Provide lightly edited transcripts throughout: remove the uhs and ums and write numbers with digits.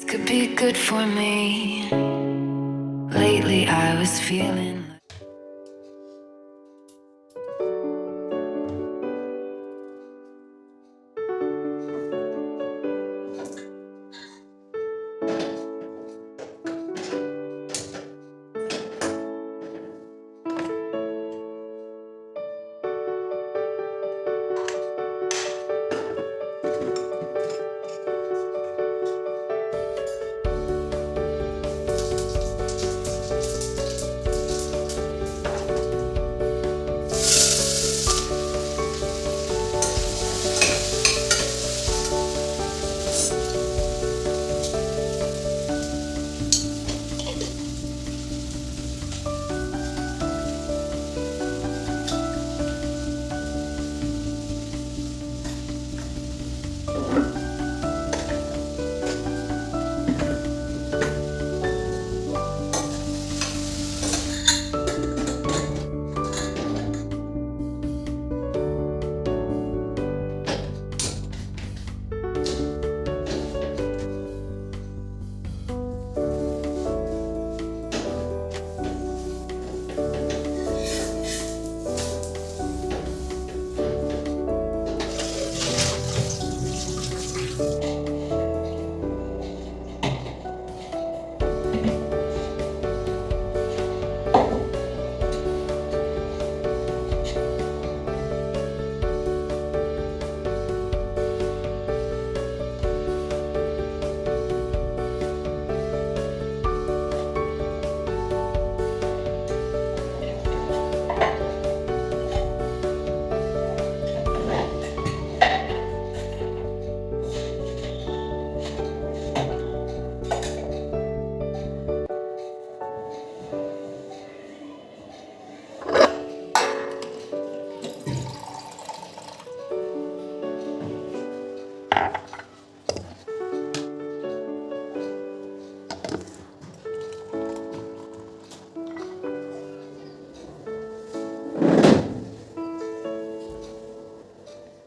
Could be good for me. Lately I was feeling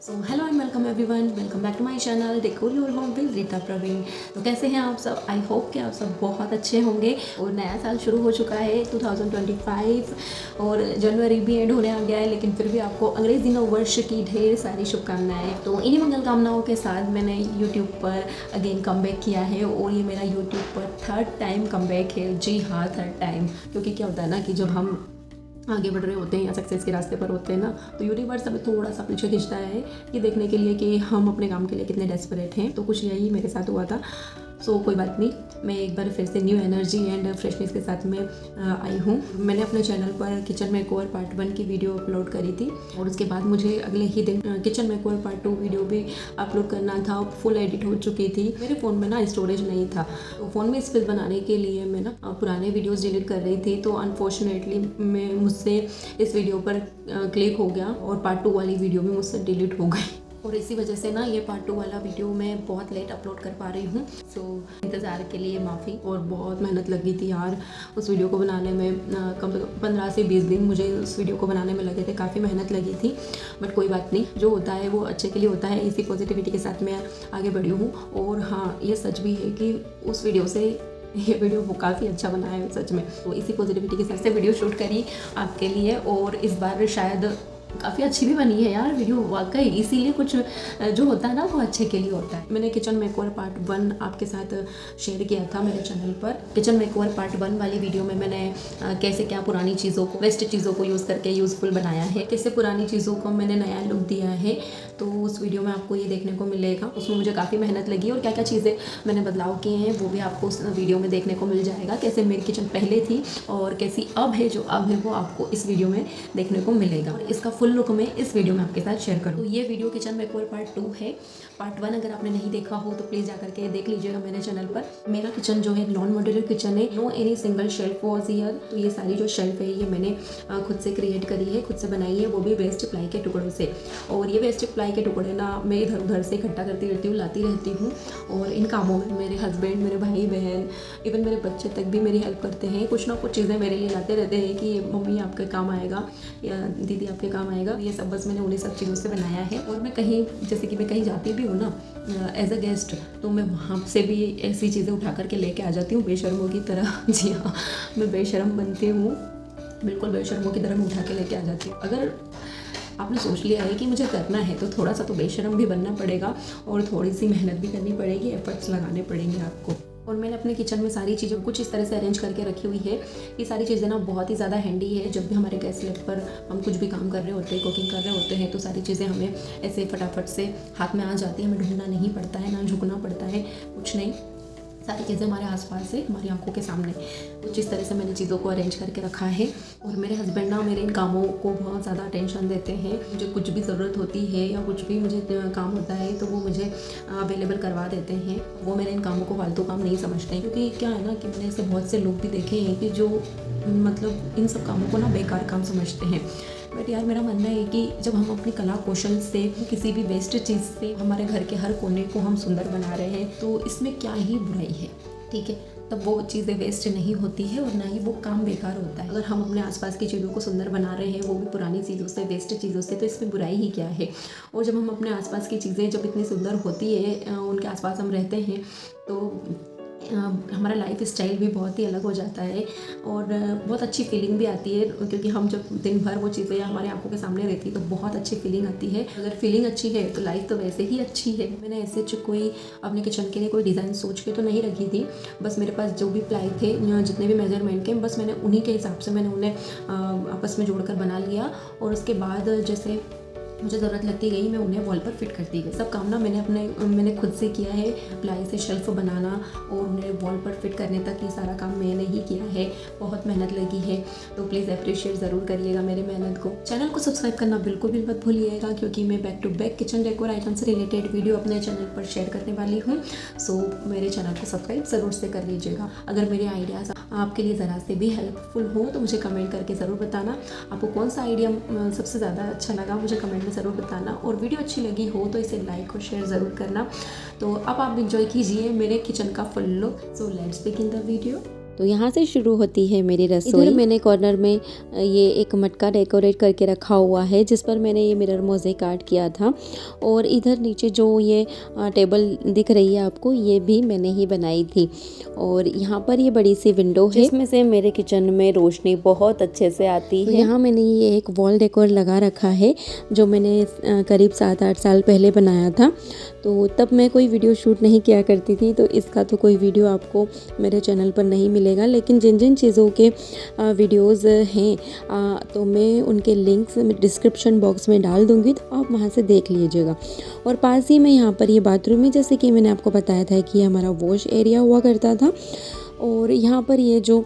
so hello and welcome everyone, welcome back to my channel decor your home with Rita Praveen. तो कैसे हैं आप सब? I hope कि आप सब बहुत अच्छे होंगे। और नया साल शुरू हो चुका है 2025 और जनवरी भी एंड होने आ गया है, लेकिन फिर भी आपको अंग्रेजी नव वर्ष की ढेर सारी शुभकामनाएं। तो इन्हीं मंगल कामनाओं के साथ मैंने यूट्यूब पर अगेन कमबैक किया है और ये मेरा यूट्यूब पर थर्ड टाइम कमबैक है। जी हाँ, थर्ड टाइम। क्योंकि क्या होता है ना कि जब हम आगे बढ़ रहे होते हैं या सक्सेस के रास्ते पर होते हैं ना, तो यूनिवर्स हमें थोड़ा सा पीछे खींचता है ये देखने के लिए कि हम अपने काम के लिए कितने डेस्परेट हैं। तो कुछ यही मेरे साथ हुआ था। सो कोई बात नहीं, मैं एक बार फिर से न्यू एनर्जी एंड फ्रेशनेस के साथ में आई हूँ। मैंने अपने चैनल पर किचन मेकओवर पार्ट 1 की वीडियो अपलोड करी थी और उसके बाद मुझे अगले ही दिन किचन मेकओवर पार्ट 2 वीडियो भी अपलोड करना था। फुल एडिट हो चुकी थी। मेरे फ़ोन में ना स्टोरेज नहीं था, तो फ़ोन में स्पेस बनाने के लिए मैं ना पुराने वीडियोज़ डिलीट कर रही थी। तो अनफॉर्चुनेटली मुझसे इस वीडियो पर क्लिक हो गया और पार्ट 2 वाली वीडियो भी मुझसे डिलीट हो गई। और इसी वजह से ना ये पार्ट 2 वाला वीडियो मैं बहुत लेट अपलोड कर पा रही हूँ। सो इंतज़ार के लिए माफ़ी। और बहुत मेहनत लगी थी यार उस वीडियो को बनाने में। कम से कम 15 से 20 दिन मुझे उस वीडियो को बनाने में लगे थे। काफ़ी मेहनत लगी थी, बट कोई बात नहीं, जो होता है वो अच्छे के लिए होता है। इसी पॉजिटिविटी के साथ मैं आगे बढ़ी हूँ। और हाँ, ये सच भी है कि उस वीडियो से ये वीडियो वो काफ़ी अच्छा बना है सच में। तो इसी पॉजिटिविटी के साथ से वीडियो शूट करी आपके लिए और इस बार शायद काफ़ी अच्छी भी बनी है यार वीडियो वाकई। इसीलिए कुछ जो होता है ना वो अच्छे के लिए होता है। मैंने किचन मेकओवर पार्ट 1 आपके साथ शेयर किया था मेरे चैनल पर। किचन मेकओवर पार्ट 1 वाली वीडियो में मैंने कैसे क्या पुरानी चीज़ों को, वेस्ट चीज़ों को यूज़ करके यूज़फुल बनाया है, कैसे पुरानी चीज़ों को मैंने नया लुक दिया है। तो उस वीडियो में आपको ये देखने को मिलेगा। उसमें मुझे काफ़ी मेहनत लगी और क्या क्या चीज़ें मैंने बदलाव किए हैं वो भी आपको उस वीडियो में देखने को मिल जाएगा। कैसे मेरी किचन पहले थी और कैसी अब है, जो अब है वो आपको इस वीडियो में देखने को मिलेगा। और इसका फुल लुक मैं इस वीडियो में आपके साथ शेयर करूँ। तो ये वीडियो किचन मेकओवर पार्ट 2 है। पार्ट 1 अगर आपने नहीं देखा हो तो प्लीज़ जाकर के देख लीजिएगा मेरे चैनल पर। मेरा किचन जो है नॉन मॉड्यूलर किचन है, no any single shelf was here. तो ये सारी जो शेल्फ है ये मैंने खुद से क्रिएट करी है, खुद से बनाई है, वो भी वेस्ट प्लाई के टुकड़ों से। और ये वेस्ट प्लाई प्लाई के टुकड़े ना मैं इधर उधर से इकट्ठा करती रहती हूँ, लाती रहती हूँ। और इन कामों में मेरे हस्बैंड, मेरे भाई बहन, इवन मेरे बच्चे तक भी मेरी हेल्प करते हैं। कुछ ना कुछ चीज़ें मेरे लिए लाते रहते हैं कि मम्मी आपके काम आएगा या दीदी आपके काम आएगा। ये सब बस मैंने उन्हीं सब चीज़ों से बनाया है। और मैं कहीं, जैसे कि मैं कहीं जाती भी हूँ ना एज अ गेस्ट, तो मैं वहाँ से भी ऐसी चीज़ें उठा करके लेके आ जाती हूँ बेशर्मों की तरह। जी हाँ, मैं बेशर्म बनती हूँ, बिल्कुल बेशर्मों की तरह मैं उठा के लेके आ जाती हूँ। अगर आपने सोच लिया है कि मुझे करना है तो थोड़ा सा तो बेशर्म भी बनना पड़ेगा और थोड़ी सी मेहनत भी करनी पड़ेगी, एफर्ट्स लगाने पड़ेंगे आपको। और मैंने अपने किचन में सारी चीज़ें कुछ इस तरह से अरेंज करके रखी हुई है। ये सारी चीज़ें ना बहुत ही ज़्यादा हैंडी है। जब भी हमारे गैस स्लेब पर हम कुछ भी काम कर रहे होते हैं, कुकिंग कर रहे होते हैं, तो सारी चीज़ें हमें ऐसे फटाफट से हाथ में आ जाती है। हमें ढूंढना नहीं पड़ता है, ना झुकना पड़ता है, कुछ नहीं। सारी चीज़ें हमारे आसपास से, हमारी आंखों के सामने। कुछ इस तरह से मैंने चीज़ों को अरेंज करके रखा है। और मेरे हस्बैंड ना मेरे इन कामों को बहुत ज़्यादा अटेंशन देते हैं। मुझे कुछ भी ज़रूरत होती है या कुछ भी मुझे काम होता है तो वो मुझे अवेलेबल करवा देते हैं। वो मेरे इन कामों को फालतू काम नहीं समझते हैं, क्योंकि क्या है ना कि मैंने ऐसे बहुत से लोग भी देखे हैं कि जो मतलब इन सब कामों को ना बेकार काम समझते हैं। बट यार मेरा मानना है कि जब हम अपनी कला कौशल से किसी भी वेस्ट चीज़ से हमारे घर के हर कोने को हम सुंदर बना रहे हैं, तो इसमें क्या ही बुराई है, ठीक है। तब वो चीज़ें वेस्ट नहीं होती है और ना ही वो काम बेकार होता है। अगर हम अपने आसपास की चीज़ों को सुंदर बना रहे हैं, वो भी पुरानी चीज़ों से, वेस्ट चीज़ों से, तो इसमें बुराई ही क्या है। और जब हम अपने आसपास की चीज़ें जब इतनी सुंदर होती है, उनके आसपास हम रहते हैं, तो हमारा लाइफ स्टाइल भी बहुत ही अलग हो जाता है और बहुत अच्छी फीलिंग भी आती है। क्योंकि हम जब दिन भर वो चीज़ें हमारी आंखों के सामने रहती है तो बहुत अच्छी फीलिंग आती है। अगर फीलिंग अच्छी है तो लाइफ तो वैसे ही अच्छी है। मैंने ऐसे कोई अपने किचन के लिए कोई डिज़ाइन सोच के तो नहीं रखी थी। बस मेरे पास जो भी प्लाई थे, जितने भी मेजरमेंट के, बस मैंने उन्हीं के हिसाब से मैंने उन्हें आपस में जोड़कर बना लिया। और उसके बाद जैसे मुझे ज़रूरत लगती गई, मैं उन्हें वॉल पर फिट करती गई। सब काम ना मैंने खुद से किया है। प्लाई से शेल्फ बनाना और उन्हें वॉल पर फिट करने तक ये सारा काम मैंने ही किया है। बहुत मेहनत लगी है, तो प्लीज़ अप्रिशिएट ज़रूर करिएगा मेरी मेहनत को। चैनल को सब्सक्राइब करना बिल्कुल भी मत भूलिएगा, क्योंकि मैं back to back kitchen decor item से रिलेटेड वीडियो अपने चैनल पर शेयर करने वाली हूँ। सो मेरे चैनल को सब्सक्राइब ज़रूर से कर लीजिएगा। अगर मेरे आइडियाज़ आपके लिए ज़रा से भी हेल्पफुल हो तो मुझे कमेंट करके ज़रूर बताना। आपको कौन सा आइडिया सबसे ज़्यादा अच्छा लगा मुझे कमेंट में ज़रूर बताना। और वीडियो अच्छी लगी हो तो इसे लाइक और शेयर ज़रूर करना। तो अब आप एंजॉय कीजिए मेरे किचन का full look. So let's begin the video. तो यहाँ से शुरू होती है मेरी रसोई। इधर मैंने कॉर्नर में ये एक मटका डेकोरेट करके रखा हुआ है, जिस पर मैंने ये मिरर मोज़ेक आर्ट किया था। और इधर नीचे जो ये टेबल दिख रही है आपको, ये भी मैंने ही बनाई थी। और यहाँ पर ये बड़ी सी विंडो है, जिसमें से मेरे किचन में रोशनी बहुत अच्छे से आती है। यहाँ मैंने ये एक वॉल डेकोर लगा रखा है, जो मैंने करीब 7-8 साल पहले बनाया था। तो तब मैं कोई वीडियो शूट नहीं किया करती थी, तो इसका तो कोई वीडियो आपको मेरे चैनल पर नहीं मिलेगा। लेकिन जिन जिन चीज़ों के वीडियोज़ हैं तो मैं उनके लिंक्स डिस्क्रिप्शन बॉक्स में डाल दूँगी, तो आप वहाँ से देख लीजिएगा। और पास ही में यहाँ पर ये बाथरूम है, जैसे कि मैंने आपको बताया था कि हमारा वॉश एरिया हुआ करता था। और यहाँ पर ये जो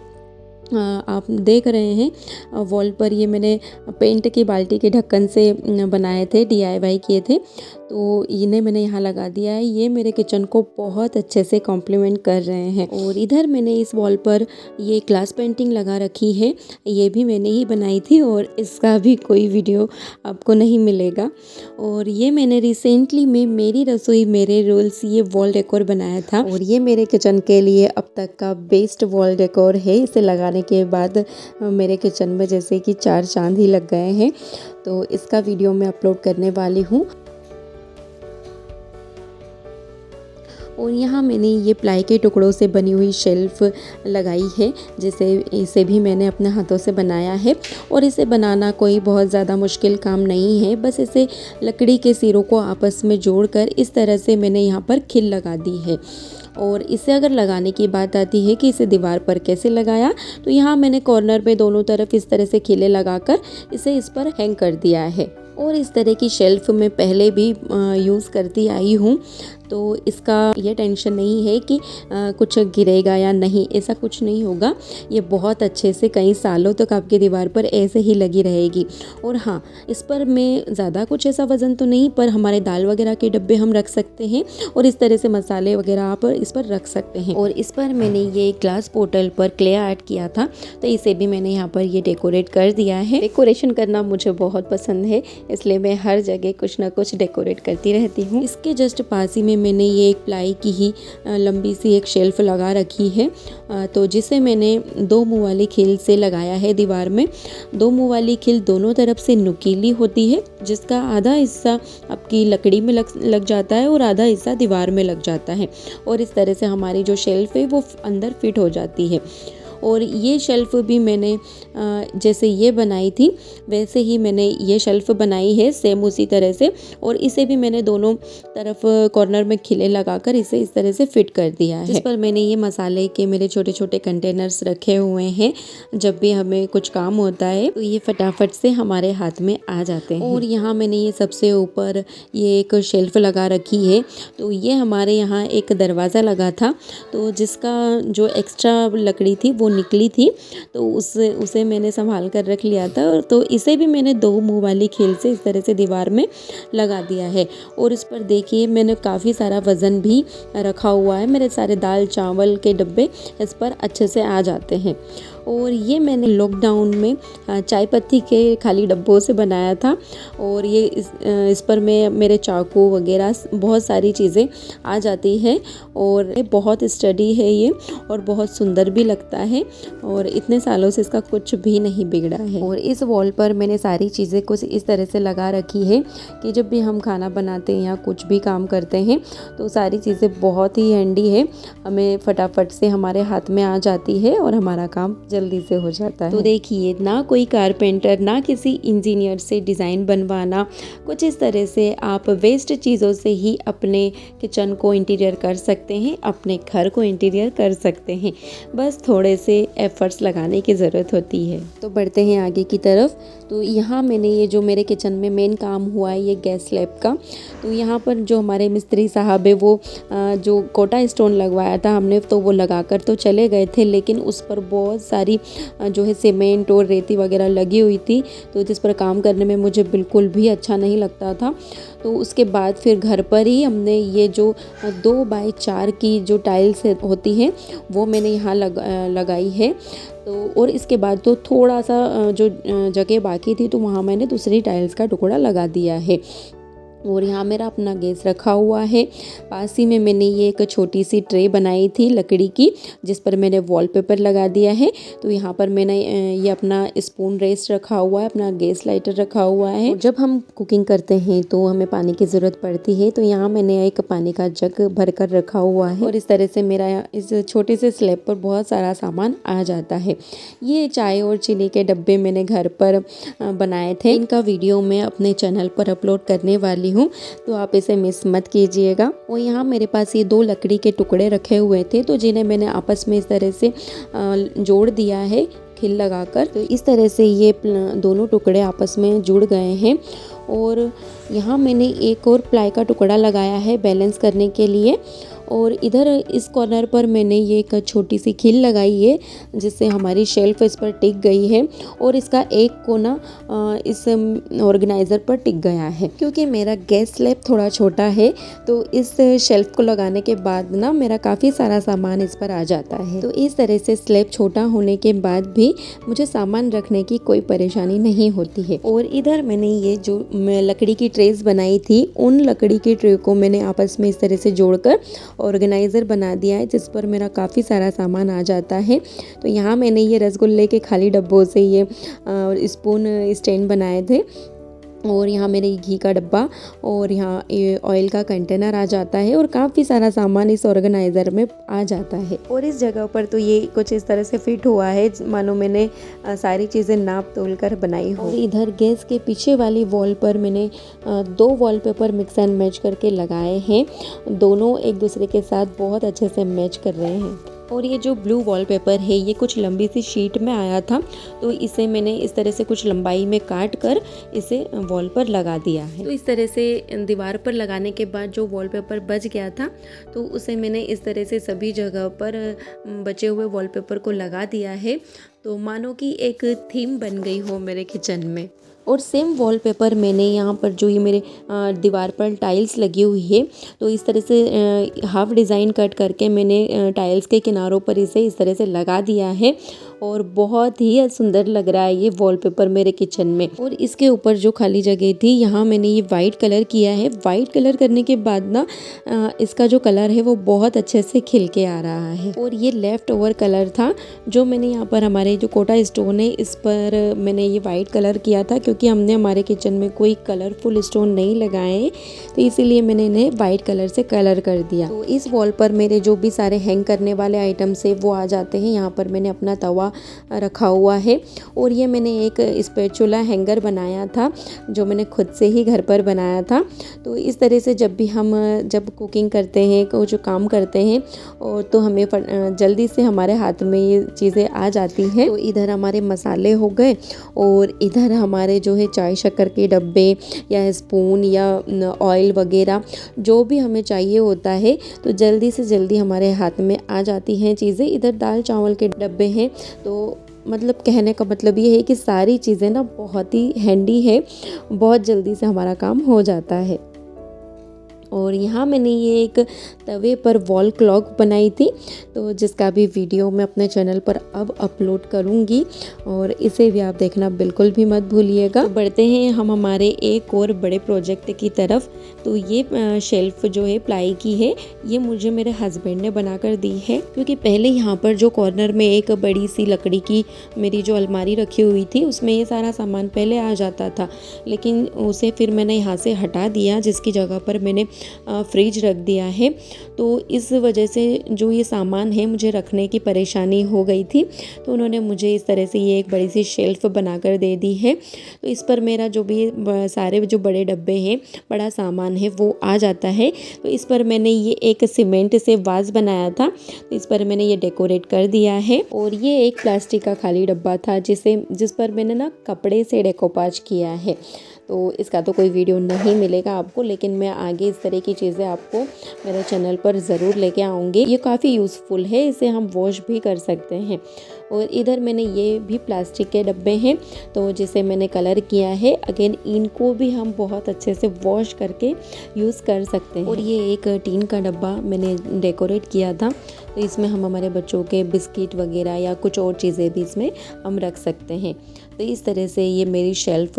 आप देख रहे हैं वॉल पर, ये मैंने पेंट की बाल्टी के ढक्कन से बनाए थे, DIY किए थे। तो इन्हें मैंने यहाँ लगा दिया है। ये मेरे किचन को बहुत अच्छे से कॉम्प्लीमेंट कर रहे हैं। और इधर मैंने इस वॉल पर ये ग्लास पेंटिंग लगा रखी है, ये भी मैंने ही बनाई थी और इसका भी कोई वीडियो आपको नहीं मिलेगा। और ये मैंने रिसेंटली में मेरी रसोई मेरे रूल्स ये वॉल डेकोर बनाया था। और ये मेरे किचन के लिए अब तक का बेस्ट वॉल डेकोर है। इसे लगाने के बाद मेरे किचन में जैसे कि 4 चांद ही लग गए हैं। तो इसका वीडियो मैं अपलोड करने वाली हूँ। और यहाँ मैंने ये प्लाई के टुकड़ों से बनी हुई शेल्फ लगाई है, जिसे इसे भी मैंने अपने हाथों से बनाया है। और इसे बनाना कोई बहुत ज़्यादा मुश्किल काम नहीं है, बस इसे लकड़ी के सिरों को आपस में जोड़कर इस तरह से मैंने यहाँ पर खिल लगा दी है। और इसे अगर लगाने की बात आती है कि इसे दीवार पर कैसे लगाया, तो यहाँ मैंने कॉर्नर पे दोनों तरफ इस तरह से खिले लगाकर इसे इस पर हैंग कर दिया है। और इस तरह की शेल्फ मैं पहले भी यूज़ करती आई हूँ, तो इसका ये टेंशन नहीं है कि कुछ गिरेगा या नहीं, ऐसा कुछ नहीं होगा। ये बहुत अच्छे से कई सालों तक आपकी दीवार पर ऐसे ही लगी रहेगी। और हाँ, इस पर मैं ज़्यादा कुछ ऐसा वज़न तो नहीं, पर हमारे दाल वगैरह के डब्बे हम रख सकते हैं और इस तरह से मसाले वगैरह आप इस पर रख सकते हैं। और इस पर मैंने ये ग्लास बोतल पर क्ले ऐड किया था, तो इसे भी मैंने यहाँ पर ये डेकोरेट कर दिया है। डेकोरेशन करना मुझे बहुत पसंद है, इसलिए मैं हर जगह कुछ ना कुछ डेकोरेट करती रहती हूँ। इसके जस्ट पास ही में मैंने ये एक प्लाई की ही लंबी सी एक शेल्फ लगा रखी है, तो जिसे मैंने 2 मुँह वाली खील से लगाया है दीवार में। 2 मुँह वाली खील दोनों तरफ से नुकीली होती है, जिसका आधा हिस्सा आपकी लकड़ी में लग जाता है और आधा हिस्सा दीवार में लग जाता है, और इस तरह से हमारी जो शेल्फ है वो अंदर फिट हो जाती है। और ये शेल्फ़ भी मैंने जैसे ये बनाई थी वैसे ही मैंने ये शेल्फ़ बनाई है, सेम उसी तरह से। और इसे भी मैंने दोनों तरफ कॉर्नर में खिले लगाकर इसे इस तरह से फिट कर दिया है, जिस पर मैंने ये मसाले के मेरे छोटे छोटे कंटेनर्स रखे हुए हैं। जब भी हमें कुछ काम होता है तो ये फटाफट से हमारे हाथ में आ जाते हैं। और यहाँ मैंने ये सबसे ऊपर ये एक शेल्फ़ लगा रखी है, तो ये हमारे यहाँ एक दरवाज़ा लगा था, तो जिसका जो एक्स्ट्रा लकड़ी थी वो निकली थी, तो उसे मैंने संभाल कर रख लिया था। और तो इसे भी मैंने 2 मुँह वाली खील से इस तरह से दीवार में लगा दिया है। और इस पर देखिए मैंने काफ़ी सारा वज़न भी रखा हुआ है, मेरे सारे दाल चावल के डब्बे इस पर अच्छे से आ जाते हैं। और ये मैंने लॉकडाउन में चाय पत्ती के खाली डब्बों से बनाया था, और ये इस पर मैं मेरे चाकू वगैरह बहुत सारी चीज़ें आ जाती है, और ये बहुत स्टडी है ये, और बहुत सुंदर भी लगता है, और इतने सालों से इसका कुछ भी नहीं बिगड़ा है। और इस वॉल पर मैंने सारी चीज़ें कुछ इस तरह से लगा रखी है कि जब भी हम खाना बनाते हैं या कुछ भी काम करते हैं तो सारी चीज़ें बहुत ही हैंडी है, हमें फटाफट से हमारे हाथ में आ जाती है और हमारा काम जल्दी से हो जाता है। तो देखिए, ना कोई कारपेंटर ना किसी इंजीनियर से डिज़ाइन बनवाना, कुछ इस तरह से आप वेस्ट चीज़ों से ही अपने किचन को इंटीरियर कर सकते हैं, अपने घर को इंटीरियर कर सकते हैं। बस थोड़े से एफर्ट्स लगाने की ज़रूरत होती है। तो बढ़ते हैं आगे की तरफ। तो यहाँ मैंने ये जो मेरे किचन में मेन काम हुआ है ये गैस स्लैब का, तो यहाँ पर जो हमारे मिस्त्री साहब है वो जो कोटा स्टोन लगवाया था हमने, तो वो लगाकर तो चले गए थे, लेकिन उस पर बहुत सारी जो है सीमेंट और रेती वगैरह लगी हुई थी, तो जिस पर काम करने में मुझे बिल्कुल भी अच्छा नहीं लगता था। तो उसके बाद फिर घर पर ही हमने ये जो 2x4 की जो टाइल्स होती हैं वो मैंने यहाँ लगाई है। तो और इसके बाद तो थोड़ा सा जो जगह बाकी थी तो वहाँ मैंने दूसरी टाइल्स का टुकड़ा लगा दिया है। और यहाँ मेरा अपना गैस रखा हुआ है। पास ही में मैंने ये एक छोटी सी ट्रे बनाई थी लकड़ी की, जिस पर मैंने वॉलपेपर लगा दिया है। तो यहाँ पर मैंने ये अपना स्पून रेस्ट रखा हुआ है, अपना गैस लाइटर रखा हुआ है। जब हम कुकिंग करते हैं तो हमें पानी की ज़रूरत पड़ती है, तो यहाँ मैंने एक पानी का जग भर कर रखा हुआ है, और इस तरह से मेरा इस छोटे से स्लैब पर बहुत सारा सामान आ जाता है। ये चाय और चीनी के डब्बे मैंने घर पर बनाए थे, इनका वीडियो मैं अपने चैनल पर अपलोड करने वाली हूँ, तो आप इसे मिस मत कीजिएगा। और यहाँ मेरे पास ये 2 लकड़ी के टुकड़े रखे हुए थे, तो जिन्हें मैंने आपस में इस तरह से जोड़ दिया है खिल लगाकर। तो इस तरह से ये दोनों टुकड़े आपस में जुड़ गए हैं। और यहाँ मैंने एक और प्लाई का टुकड़ा लगाया है बैलेंस करने के लिए। और इधर इस कॉर्नर पर मैंने ये एक छोटी सी खिल लगाई है, जिससे हमारी शेल्फ इस पर टिक गई है, और इसका एक कोना इस ऑर्गेनाइज़र पर टिक गया है। क्योंकि मेरा गैस स्लैब थोड़ा छोटा है, तो इस शेल्फ को लगाने के बाद ना मेरा काफ़ी सारा सामान इस पर आ जाता है। तो इस तरह से स्लैब छोटा होने के बाद भी मुझे सामान रखने की कोई परेशानी नहीं होती है। और इधर मैंने ये जो लकड़ी की ट्रेस बनाई थी, उन लकड़ी की ट्रे को मैंने आपस में इस तरह से जोड़कर ऑर्गेनाइज़र बना दिया है, जिस पर मेरा काफ़ी सारा सामान आ जाता है। तो यहाँ मैंने ये रसगुल्ले के खाली डब्बों से ये स्पून स्टैंड बनाए थे, और यहाँ मेरे घी का डब्बा और यहाँ ऑयल का कंटेनर आ जाता है, और काफ़ी सारा सामान इस ऑर्गेनाइज़र में आ जाता है। और इस जगह पर तो ये कुछ इस तरह से फिट हुआ है मानो मैंने सारी चीज़ें नाप तोल कर बनाई हो। इधर गैस के पीछे वाली वॉल पर मैंने 2 वॉलपेपर मिक्स एंड मैच करके लगाए हैं, दोनों एक दूसरे के साथ बहुत अच्छे से मैच कर रहे हैं। और ये जो ब्लू वॉलपेपर है ये कुछ लंबी सी शीट में आया था, तो इसे मैंने इस तरह से कुछ लंबाई में काट कर इसे वॉल पर लगा दिया है। तो इस तरह से दीवार पर लगाने के बाद जो वॉलपेपर बच गया था तो उसे मैंने इस तरह से सभी जगह पर बचे हुए वॉलपेपर को लगा दिया है। तो मानो कि एक थीम बन गई हो मेरे किचन में। और सेम वॉलपेपर मैंने यहाँ पर जो ये मेरे दीवार पर टाइल्स लगी हुई है तो इस तरह से हाफ डिज़ाइन कट करके मैंने टाइल्स के किनारों पर इसे इस तरह से लगा दिया है और बहुत ही सुंदर लग रहा है ये वॉलपेपर मेरे किचन में। और इसके ऊपर जो खाली जगह थी यहाँ मैंने ये वाइट कलर किया है। वाइट कलर करने के बाद ना इसका जो कलर है वो बहुत अच्छे से खिल के आ रहा है। और ये लेफ्ट ओवर कलर था जो मैंने यहाँ पर हमारे जो कोटा स्टोन है इस पर मैंने ये वाइट कलर किया था, क्योंकि हमने हमारे किचन में कोई कलरफुल स्टोन नहीं लगाए हैं तो इसीलिए मैंने इन्हें वाइट कलर से कलर कर दिया। तो इस वॉल पर मेरे जो भी सारे हैंग करने वाले आइटम्स है वो आ जाते हैं। यहाँ पर मैंने अपना तवा रखा हुआ है और ये मैंने एक स्पैचुला हैंगर बनाया था जो मैंने खुद से ही घर पर बनाया था। तो इस तरह से जब कुकिंग करते हैं जो काम करते हैं और तो हमें जल्दी से हमारे हाथ में ये चीज़ें आ जाती हैं। तो इधर हमारे मसाले हो गए और इधर हमारे जो है चाय शक्कर के डब्बे या स्पून या ऑयल वगैरह जो भी हमें चाहिए होता है तो जल्दी से जल्दी हमारे हाथ में आ जाती हैं चीज़ें। इधर दाल चावल के डब्बे हैं तो मतलब कहने का मतलब ये है कि सारी चीज़ें ना बहुत ही हैंडी है, बहुत जल्दी से हमारा काम हो जाता है। और यहाँ मैंने ये एक तवे पर वॉल क्लॉक बनाई थी तो जिसका भी वीडियो मैं अपने चैनल पर अब अपलोड करूँगी और इसे भी आप देखना बिल्कुल भी मत भूलिएगा। तो बढ़ते हैं हम हमारे एक और बड़े प्रोजेक्ट की तरफ। तो ये शेल्फ जो है प्लाई की है, ये मुझे मेरे हस्बैंड ने बना कर दी है, क्योंकि पहले यहाँ पर जो कॉर्नर में एक बड़ी सी लकड़ी की मेरी जो अलमारी रखी हुई थी उसमें ये सारा सामान पहले आ जाता था, लेकिन उसे फिर मैंने यहाँ से हटा दिया जिसकी जगह पर मैंने फ्रिज रख दिया है। तो इस वजह से जो ये सामान है मुझे रखने की परेशानी हो गई थी, तो उन्होंने मुझे इस तरह से ये एक बड़ी सी शेल्फ बना कर दे दी है। तो इस पर मेरा जो भी सारे जो बड़े डब्बे हैं, बड़ा सामान है वो आ जाता है। तो इस पर मैंने ये एक सीमेंट से वाज बनाया था, तो इस पर मैंने ये डेकोरेट कर दिया है। और ये एक प्लास्टिक का खाली डब्बा था जिस पर मैंने ना कपड़े से डेकोपाज किया है। तो इसका तो कोई वीडियो नहीं मिलेगा आपको, लेकिन मैं आगे इस तरह की चीज़ें आपको मेरे चैनल पर ज़रूर लेके आऊँगी। ये काफ़ी यूज़फुल है, इसे हम वॉश भी कर सकते हैं। और इधर मैंने ये भी प्लास्टिक के डब्बे हैं तो जिसे मैंने कलर किया है। अगेन इनको भी हम बहुत अच्छे से वॉश करके यूज़ कर सकते हैं। और ये एक टीन का डब्बा मैंने डेकोरेट किया था, तो इसमें हम हमारे बच्चों के बिस्किट वगैरह या कुछ और चीज़ें भी इसमें हम रख सकते हैं। तो इस तरह से ये मेरी शेल्फ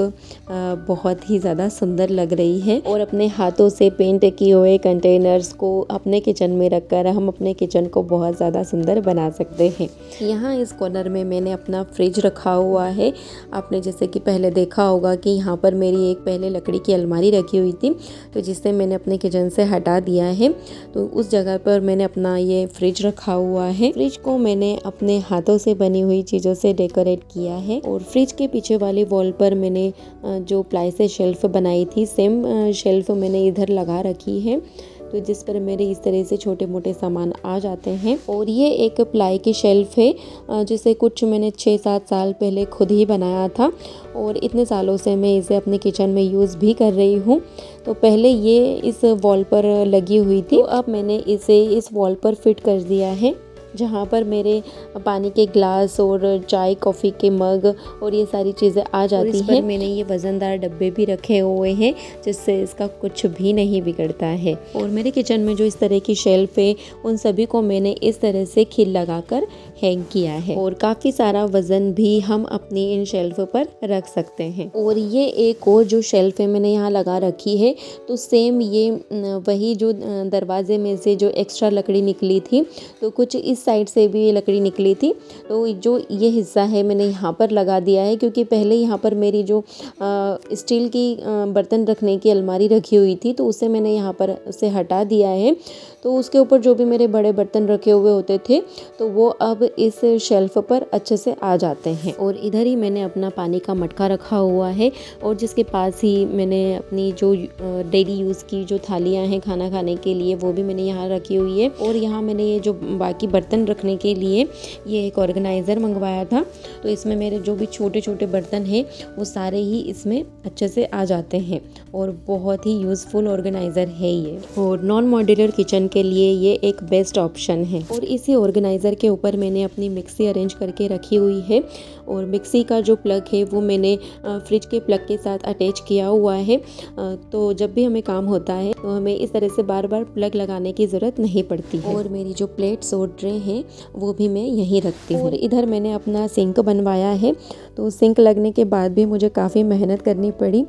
बहुत ही ज़्यादा सुंदर लग रही है। और अपने हाथों से पेंट किए हुए कंटेनर्स को अपने किचन में रखकर हम अपने किचन को बहुत ज़्यादा सुंदर बना सकते हैं। यहाँ इस कॉर्नर में मैंने अपना फ्रिज रखा हुआ है। आपने जैसे कि पहले देखा होगा कि यहाँ पर मेरी एक पहले लकड़ी की अलमारी रखी हुई थी, तो जिसे मैंने अपने किचन से हटा दिया है। तो उस जगह पर मैंने अपना ये फ्रिज रखा हुआ है। फ्रिज को मैंने अपने हाथों से बनी हुई चीज़ों से डेकोरेट किया है। और फ्रिज के पीछे वाली वॉल पर मैंने जो प्लाई से शेल्फ बनाई थी, सेम शेल्फ मैंने इधर लगा रखी है, तो जिस पर मेरे इस तरह से छोटे मोटे सामान आ जाते हैं। और ये एक प्लाई की शेल्फ है जिसे कुछ मैंने 6-7 साल पहले खुद ही बनाया था और इतने सालों से मैं इसे अपने किचन में यूज़ भी कर रही हूँ। तो पहले ये इस वॉल पर लगी हुई थी, तो अब मैंने इसे इस वॉल पर फिट कर दिया है, जहाँ पर मेरे पानी के ग्लास और चाय कॉफ़ी के मग और ये सारी चीज़ें आ जाती हैं। मैंने ये वज़नदार डब्बे भी रखे हुए हैं जिससे इसका कुछ भी नहीं बिगड़ता है। और मेरे किचन में जो इस तरह की शेल्फ है उन सभी को मैंने इस तरह से खिल लगाकर हैंग किया है। और काफ़ी सारा वज़न भी हम अपनी इन शेल्फ पर रख सकते हैं। और ये एक और जो शेल्फ है मैंने यहाँ लगा रखी है, तो सेम ये वही जो दरवाजे में से जो एक्स्ट्रा लकड़ी निकली थी, तो कुछ इस साइड से भी ये लकड़ी निकली थी, तो जो ये हिस्सा है मैंने यहाँ पर लगा दिया है, क्योंकि पहले यहाँ पर मेरी जो स्टील की बर्तन रखने की अलमारी रखी हुई थी तो उसे मैंने यहाँ पर उसे हटा दिया है। तो उसके ऊपर जो भी मेरे बड़े बर्तन रखे हुए होते थे तो वो अब इस शेल्फ पर अच्छे से आ जाते हैं। और इधर ही मैंने अपना पानी का मटका रखा हुआ है और जिसके पास ही मैंने अपनी जो डेली यूज़ की जो थालियाँ हैं खाना खाने के लिए वो भी मैंने यहाँ रखी हुई है। और यहाँ मैंने ये जो बाकी बर्तन रखने के लिए ये एक ऑर्गेनाइज़र मंगवाया था, तो इसमें मेरे जो भी छोटे छोटे बर्तन हैं वो सारे ही इसमें अच्छे से आ जाते हैं और बहुत ही यूज़फुल ऑर्गेनाइज़र है ये। और नॉन मॉड्यूलर किचन के लिए ये एक बेस्ट ऑप्शन है। और इसी ऑर्गेनाइज़र के ऊपर मैंने अपनी मिक्सी अरेंज करके रखी हुई है और मिक्सी का जो प्लग है वो मैंने फ्रिज के प्लग के साथ अटैच किया हुआ है, तो जब भी हमें काम होता है तो हमें इस तरह से बार बार प्लग लगाने की ज़रूरत नहीं पड़ती है। और मेरी जो प्लेट्स और ट्रे हैं वो भी मैं यहीं रखती हूँ। और इधर मैंने अपना सिंक बनवाया है, तो सिंक लगने के बाद भी मुझे काफ़ी मेहनत करनी पड़ी।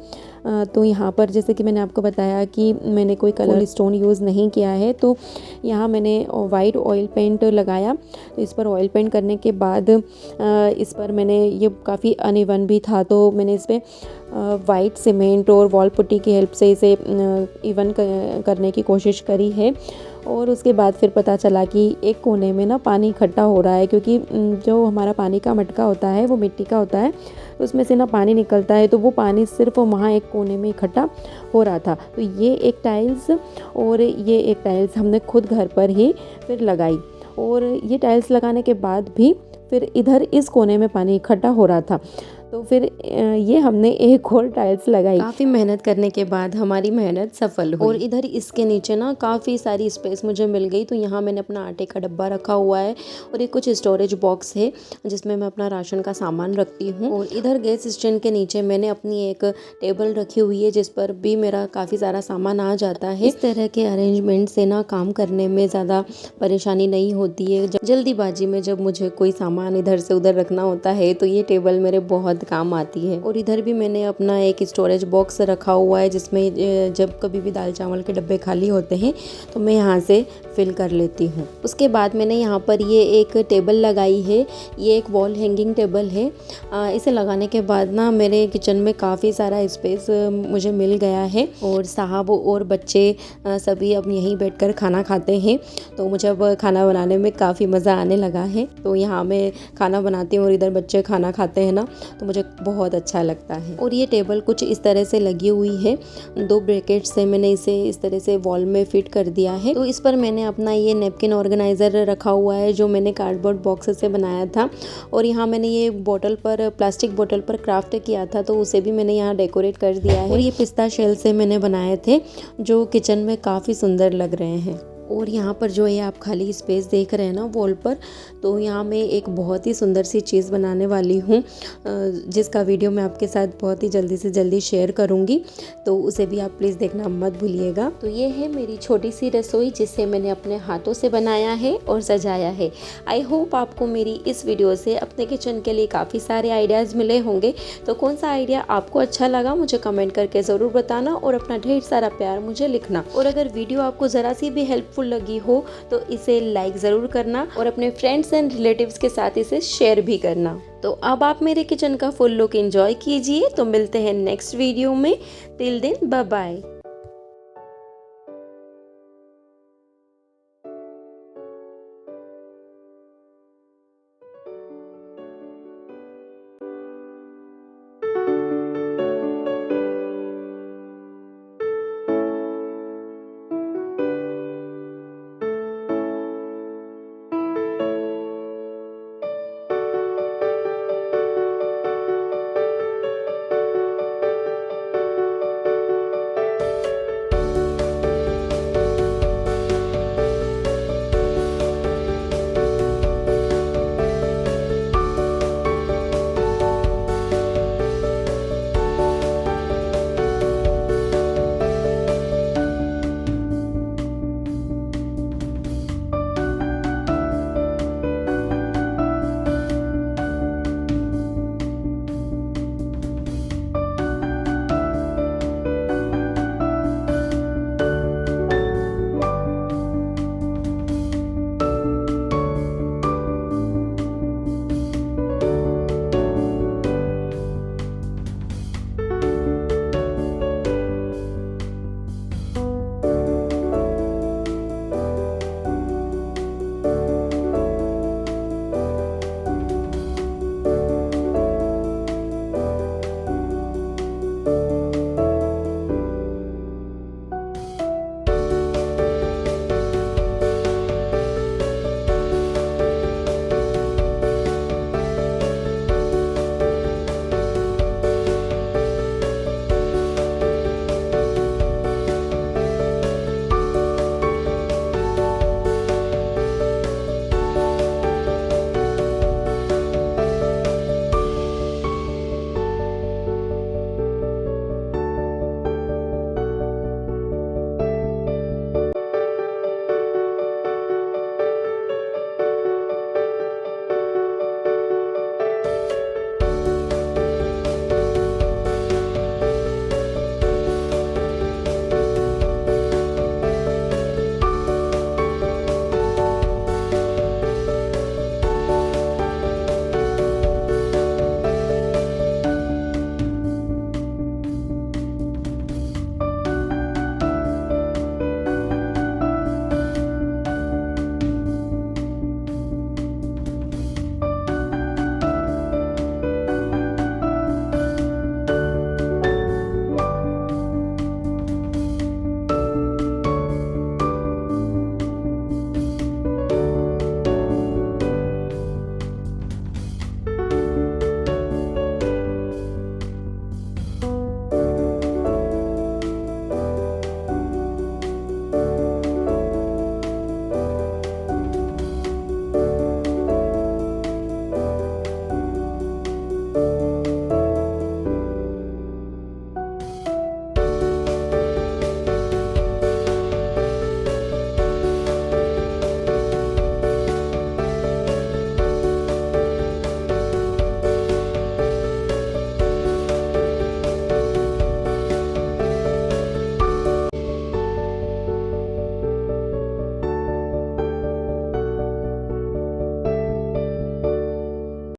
तो यहाँ पर जैसे कि मैंने आपको बताया कि मैंने कोई कलर स्टोन यूज़ नहीं किया है, तो यहाँ मैंने वाइट ऑयल पेंट लगाया। तो इस पर ऑयल पेंट करने के बाद इस पर मैंने ये काफ़ी अनइवन भी था, तो मैंने इस पर वाइट सीमेंट और वॉल पुट्टी की हेल्प से इसे इवन करने की कोशिश करी है। और उसके बाद फिर पता चला कि एक कोने में ना पानी इकट्ठा हो रहा है, क्योंकि जो हमारा पानी का मटका होता है वो मिट्टी का होता है, तो उसमें से ना पानी निकलता है, तो वो पानी सिर्फ वहाँ एक कोने में इकट्ठा हो रहा था। तो ये एक टाइल्स और ये एक टाइल्स हमने खुद घर पर ही फिर लगाई। और ये टाइल्स लगाने के बाद भी फिर इधर इस कोने में पानी इकट्ठा हो रहा था, तो फिर ये हमने एक और टाइल्स लगाई। काफ़ी मेहनत करने के बाद हमारी मेहनत सफल हुई। और इधर इसके नीचे ना काफ़ी सारी स्पेस मुझे मिल गई, तो यहाँ मैंने अपना आटे का डब्बा रखा हुआ है और एक कुछ स्टोरेज बॉक्स है जिसमें मैं अपना राशन का सामान रखती हूँ। और इधर गैस स्टैंड के नीचे मैंने अपनी एक टेबल रखी हुई है जिस पर भी मेरा काफ़ी सारा सामान आ जाता है। इस तरह के अरेंजमेंट से ना काम करने में ज़्यादा परेशानी नहीं होती है। जल्दीबाजी में जब मुझे कोई सामान इधर से उधर रखना होता है तो ये टेबल मेरे बहुत काम आती है। और इधर भी मैंने अपना एक स्टोरेज बॉक्स रखा हुआ है जिसमें जब कभी भी दाल चावल के डब्बे खाली होते हैं तो मैं यहाँ से फिल कर लेती हूँ। उसके बाद मैंने यहाँ पर ये एक टेबल लगाई है, ये एक वॉल हैंगिंग टेबल है। इसे लगाने के बाद ना मेरे किचन में काफ़ी सारा स्पेस मुझे मिल गया है और साहब और बच्चे सभी अब यहीं बैठकर खाना खाते हैं, तो मुझे अब खाना बनाने में काफ़ी मज़ा आने लगा है। तो यहाँ मैं खाना बनाती हूँ और इधर बच्चे खाना खाते हैं ना, तो मुझे बहुत अच्छा लगता है। और ये टेबल कुछ इस तरह से लगी हुई है, 2 ब्रैकेट से मैंने इसे इस तरह से वॉल में फिट कर दिया है। तो इस पर मैंने अपना ये नैपकिन ऑर्गेनाइज़र रखा हुआ है जो मैंने कार्डबोर्ड बॉक्स से बनाया था। और यहाँ मैंने ये बोतल पर, प्लास्टिक बोतल पर क्राफ्ट किया था, तो उसे भी मैंने यहाँ डेकोरेट कर दिया है। और ये पिस्ता शेल से मैंने बनाए थे जो किचन में काफ़ी सुंदर लग रहे हैं। और यहाँ पर जो है आप खाली स्पेस देख रहे हैं ना वॉल पर, तो यहाँ मैं एक बहुत ही सुंदर सी चीज़ बनाने वाली हूँ जिसका वीडियो मैं आपके साथ बहुत ही जल्दी से जल्दी शेयर करूँगी, तो उसे भी आप प्लीज़ देखना मत भूलिएगा। तो ये है मेरी छोटी सी रसोई जिसे मैंने अपने हाथों से बनाया है और सजाया है। आई होप आपको मेरी इस वीडियो से अपने किचन के लिए काफ़ी सारे आइडियाज़ मिले होंगे। तो कौन सा आइडिया आपको अच्छा लगा मुझे कमेंट करके ज़रूर बताना और अपना ढेर सारा प्यार मुझे लिखना। और अगर वीडियो आपको ज़रा सी भी हेल्पफुल लगी हो तो इसे लाइक ज़रूर करना और अपने फ्रेंड्स एंड रिलेटिव्स के साथ इसे शेयर भी करना। तो अब आप मेरे किचन का फुल लुक एंजॉय कीजिए। तो मिलते हैं नेक्स्ट वीडियो में। Till then bye bye.